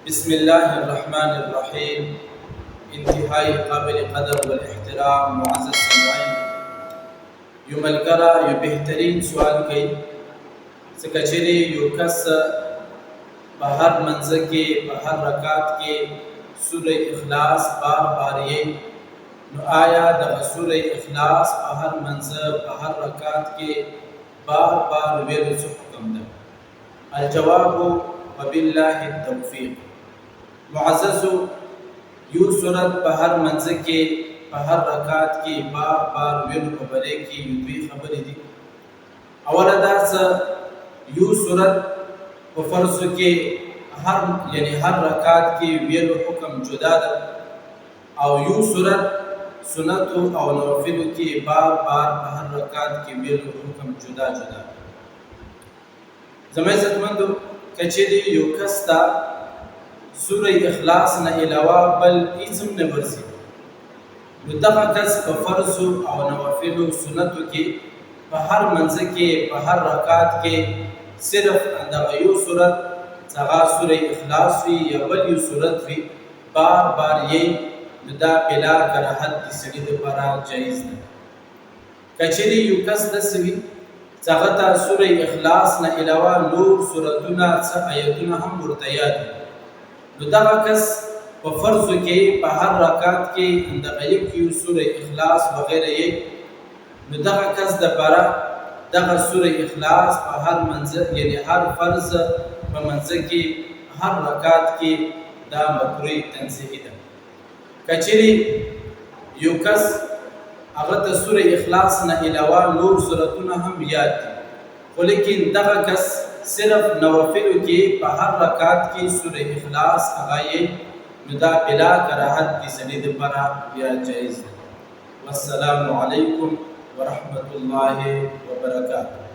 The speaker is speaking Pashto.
بسم الله الرحمن الرحیم. انتهائی قابل قدر والاحترام معزز سامعین، یو ملګری یو بهترین سوال کوي ځکه چیرې یو کس په هر منځه کې په هر رکعت کې سوره اخلاص بار بار یې، نو آیا دغه سوره اخلاص په هر منځه په هر رکعت کې بار بار ویلو څه حکم ده؟ الجواب وبالله التوفیق. معززو، یو صورت په هر منځه کې په هر رکعت کې بار بار ویلو په باره کې یو دوې خبرې دي. اوله دا څه یو صورت په فرضو کې هر رکعت کې ویلو حکم جدا ده، او یو صورت سنتو او نوافلو کې بار بار په هر رکعت کې ویلو حکم جدا جدا. زما عزتمندو، که چیرې یو کس ته سوره اخلاص نه علاوه بل هیڅ هم نه ورځي، نو دغه کس په فرضو او نوافلو سنتو کې په هر منځه کې په هر رکعت کې صرف دغه یو صورت هغه سوره اخلاص وي یا بل یو صورت وي بار بار یې، نو دا بلا کراهت د سړي دپاره جایز ده. که چیرې یو کس داسې وي چې هغه ته سوره اخلاص نه علاوه نور صورتونه څه آیتونه هم ورته یاد وي، نو دغه کس په فرضو کې په هر رکعت کې دغه یو سوره اخلاص وغیره یې، نو دغه کس دپاره دغه سوره اخلاص په هر منځه یعنې هر فرض په منځه کې هر رکعت کې دا مکروه تنزیهي ده. که چیرې یو کس هغه ته سوره اخلاص نه علاوه نور صورتونه هم یاد دي، خو لیکن دغه کس صرف نوافلو کې په هر رکعت کې سوره اخلاص هغه یې، نو دا بلا کراهت د سړي دپاره بیا جایز ده. والسلام علیکم ورحمة الله وبرکاته.